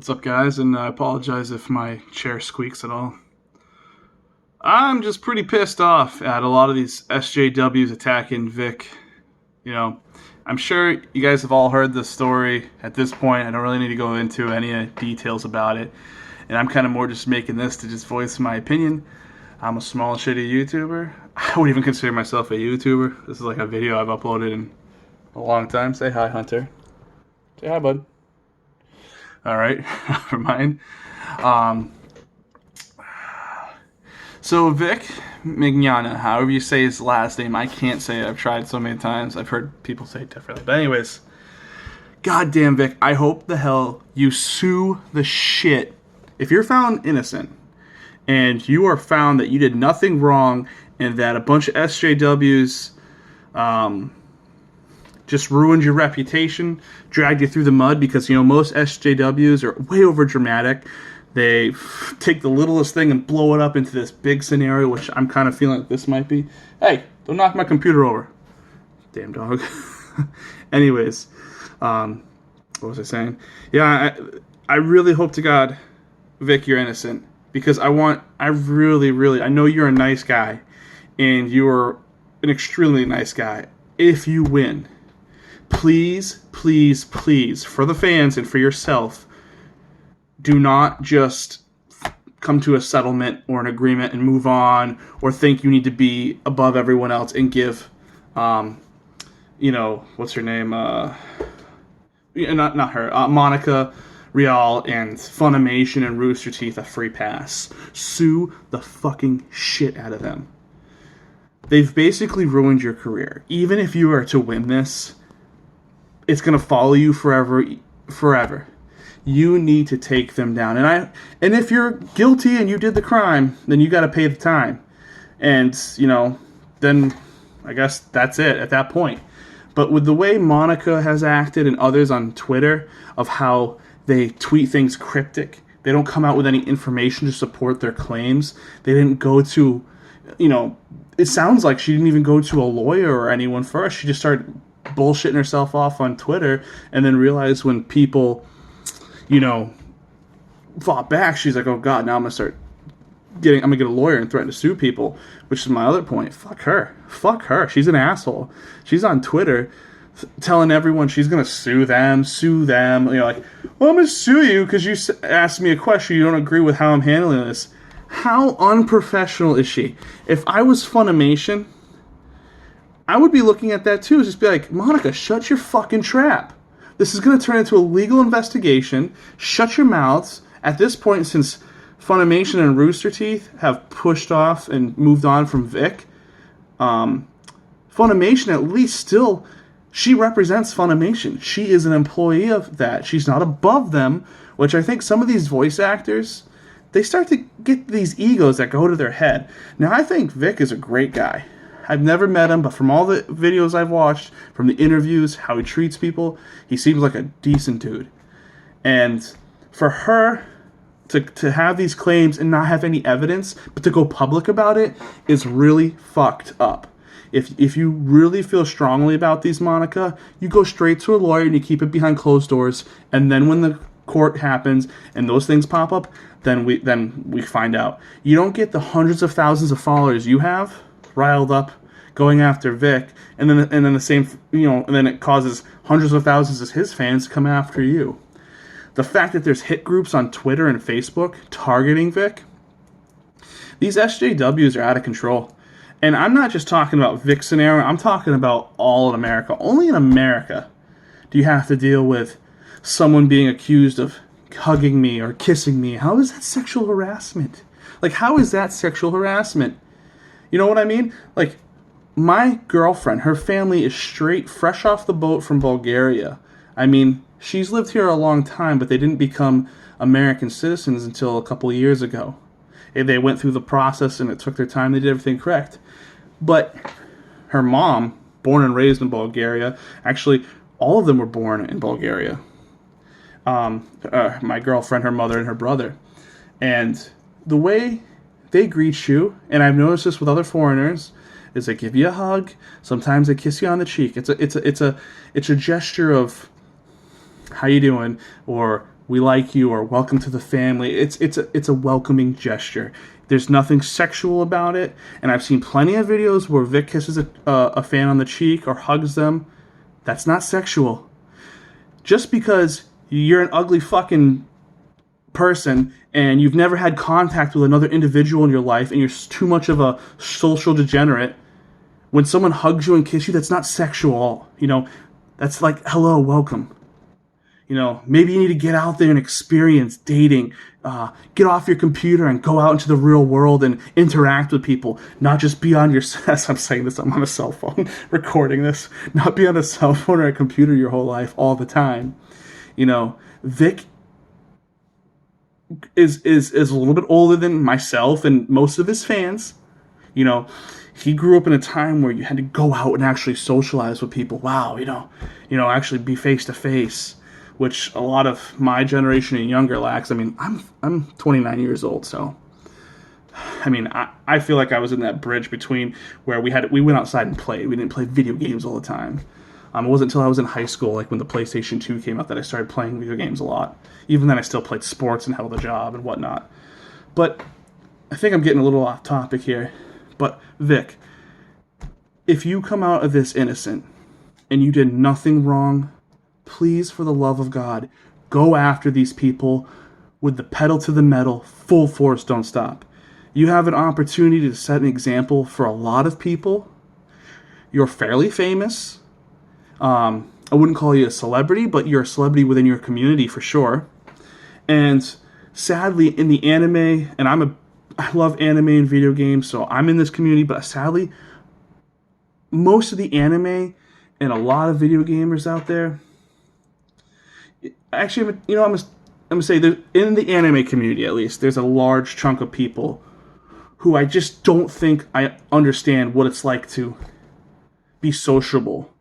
What's up, guys? And I apologize if my chair squeaks at all. I'm just pretty pissed off at a lot of these SJWs attacking Vic. You know, I'm sure you guys have all heard the story at this point. I don't really need to go into any details about it. And I'm kind of more just making this to just voice my opinion. I'm a small, shitty YouTuber. I wouldn't even consider myself a YouTuber. This is like a video I've uploaded in a long time. Say hi, Hunter. Say hi, bud. All right, never mind. Um, so Vic Mignogna, however you say his last name, I can't say it. I've tried so many times. I've heard people say it differently. But anyways, goddamn Vic, I hope the hell you sue the shit. If you're found innocent and you are found that you did nothing wrong and that a bunch of SJWs just ruined your reputation, dragged you through the mud, because, you know, most SJWs are way over dramatic. They take the littlest thing and blow it up into this big scenario, which I'm kind of feeling like this might be. Hey, don't knock my computer over. Damn dog. Anyways, what was I saying? Yeah, I really hope to God, Vic, you're innocent, because I know you're a nice guy, and you're an extremely nice guy. If you win, please, please, please, for the fans and for yourself, do not just come to a settlement or an agreement and move on, or think you need to be above everyone else and give, what's her name? Not her, Monica Real and Funimation and Rooster Teeth a free pass. Sue the fucking shit out of them. They've basically ruined your career. Even if you are to win this, it's going to follow you forever. You need to take them down. And if you're guilty and you did the crime, then you got to pay the time. And, then I guess that's it at that point. But with the way Monica has acted and others on Twitter, of how they tweet things cryptic, they don't come out with any information to support their claims. They didn't go to, it sounds like she didn't even go to a lawyer or anyone first. She just started bullshitting herself off on Twitter, and then realized when people, fought back, she's like, oh God, now I'm gonna get a lawyer and threaten to sue people, which is my other point. Fuck her. She's an asshole. She's on Twitter telling everyone she's gonna sue them. Like, well, I'm gonna sue you because you asked me a question, you don't agree with how I'm handling this. How unprofessional is she? If I was Funimation, I would be looking at that too. Just be like, Monica, shut your fucking trap. This is going to turn into a legal investigation. Shut your mouths. At this point, since Funimation and Rooster Teeth have pushed off and moved on from Vic, Funimation at least still, she represents Funimation. She is an employee of that. She's not above them, which I think some of these voice actors, they start to get these egos that go to their head. Now, I think Vic is a great guy. I've never met him, but from all the videos I've watched, from the interviews, how he treats people, he seems like a decent dude. And for her to have these claims and not have any evidence, but to go public about it, is really fucked up. If you really feel strongly about these, Monica, you go straight to a lawyer and you keep it behind closed doors, and then when the court happens and those things pop up, then we find out. You don't get the hundreds of thousands of followers you have riled up going after Vic, and then the same, and then it causes hundreds of thousands of his fans to come after you. The fact that there's hit groups on Twitter and Facebook targeting Vic, these SJWs are out of control. And I'm not just talking about Vic's scenario, I'm talking about all in America. Only in America do you have to deal with someone being accused of hugging me or kissing me. How is that sexual harassment? Like, how is that sexual harassment? You know what I mean? Like, my girlfriend, her family is fresh off the boat from Bulgaria. I mean, she's lived here a long time, but they didn't become American citizens until a couple of years ago. They went through the process and it took their time. They did everything correct. But her mom, born and raised in Bulgaria, actually, all of them were born in Bulgaria. My girlfriend, her mother, and her brother. And the way they greet you, and I've noticed this with other foreigners, is they give you a hug. Sometimes they kiss you on the cheek. It's a gesture of how you doing, or we like you, or welcome to the family. It's a welcoming gesture. There's nothing sexual about it, and I've seen plenty of videos where Vic kisses a fan on the cheek or hugs them. That's not sexual. Just because you're an ugly fucking person and you've never had contact with another individual in your life and you're too much of a social degenerate, when someone hugs you and kisses you, that's not sexual. That's like, hello, welcome. Maybe you need to get out there and experience dating. Get off your computer and go out into the real world and interact with people. Not just be on your... As I'm saying this, I'm on a cell phone recording this. Not be on a cell phone or a computer your whole life all the time. Vic is a little bit older than myself and most of his fans. He grew up in a time where you had to go out and actually socialize with people. Wow, actually be face to face, which a lot of my generation and younger lacks. I mean, I'm 29 years old, so I feel like I was in that bridge between where we went outside and played. We didn't play video games all the time. It wasn't until I was in high school, like when the PlayStation 2 came out, that I started playing video games a lot. Even then, I still played sports and held a job and whatnot. But I think I'm getting a little off topic here. But Vic, if you come out of this innocent and you did nothing wrong, please, for the love of God, go after these people with the pedal to the metal, full force, don't stop. You have an opportunity to set an example for a lot of people. You're fairly famous. I wouldn't call you a celebrity, but you're a celebrity within your community for sure. And sadly, in the anime, and I love anime and video games, so I'm in this community, but sadly, most of the anime and a lot of video gamers out there, actually, I'm gonna say that in the anime community, at least, there's a large chunk of people who I just don't think I understand what it's like to be sociable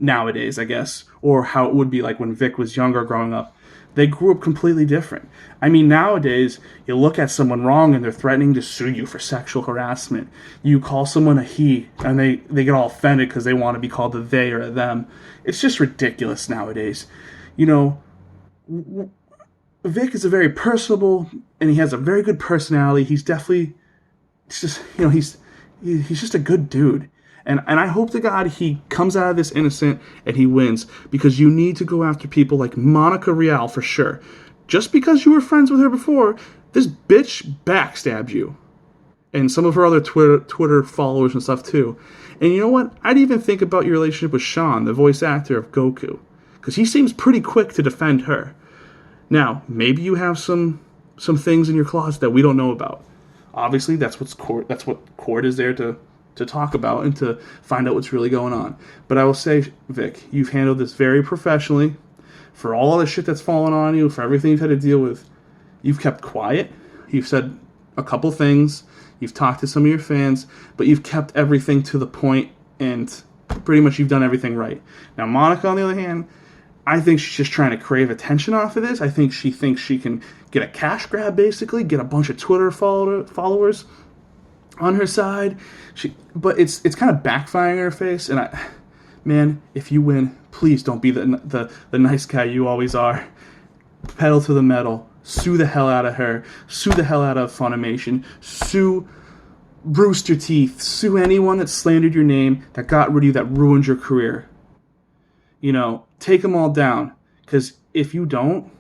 nowadays, I guess, or how it would be like when Vic was younger growing up. They grew up completely different. Nowadays, you look at someone wrong and they're threatening to sue you for sexual harassment. You call someone a he and they get all offended because they want to be called a they or a them. It's just ridiculous nowadays. Vic is a very personable and he has a very good personality. He's definitely, it's just, he's just a good dude. And I hope to God he comes out of this innocent and he wins, because you need to go after people like Monica Rial for sure. Just because you were friends with her before, this bitch backstabbed you. And some of her other Twitter followers and stuff too. And you know what? I'd even think about your relationship with Sean, the voice actor of Goku, because he seems pretty quick to defend her. Now, maybe you have some things in your closet that we don't know about. Obviously, that's what court is there to talk about and to find out what's really going on. But I will say, Vic, you've handled this very professionally. For all the shit that's fallen on you, for everything you've had to deal with, you've kept quiet. You've said a couple things. You've talked to some of your fans, but you've kept everything to the point, and pretty much you've done everything right. Now, Monica, on the other hand, I think she's just trying to crave attention off of this. I think she thinks she can get a cash grab, basically, get a bunch of Twitter followers on her side. But it's kind of backfiring in her face. And man, if you win, please don't be the nice guy you always are. Pedal to the metal. Sue the hell out of her. Sue the hell out of Funimation. Sue Rooster Teeth. Sue anyone that slandered your name, that got rid of you, that ruined your career. Take them all down. Because if you don't,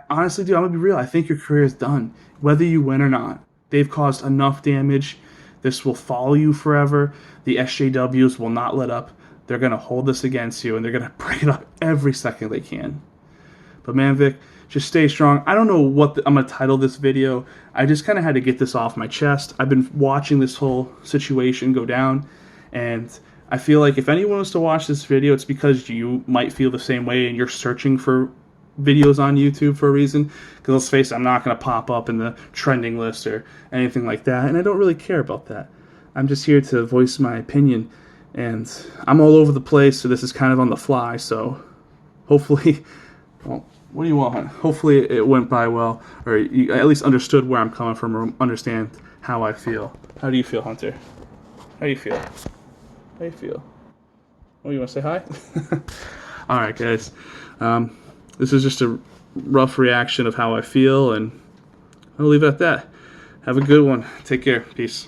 honestly, dude, I'm going to be real. I think your career is done, whether you win or not. They've caused enough damage. This will follow you forever. The SJWs will not let up. They're going to hold this against you, and they're going to bring it up every second they can. But man, Vic, just stay strong. I don't know what I'm going to title this video. I just kind of had to get this off my chest. I've been watching this whole situation go down, and I feel like if anyone was to watch this video, it's because you might feel the same way and you're searching for videos on YouTube for a reason. Because let's face it, I'm not going to pop up in the trending list or anything like that, and I don't really care about that. I'm just here to voice my opinion, and I'm all over the place, so this is kind of on the fly, so hopefully, well, what do you want, hon? Hopefully it went by well, or you at least understood where I'm coming from, or understand how I feel. How do you feel, Hunter? How do you feel? How do you feel? Oh, you want to say hi? Alright, guys. this is just a rough reaction of how I feel, and I'll leave it at that. Have a good one. Take care. Peace.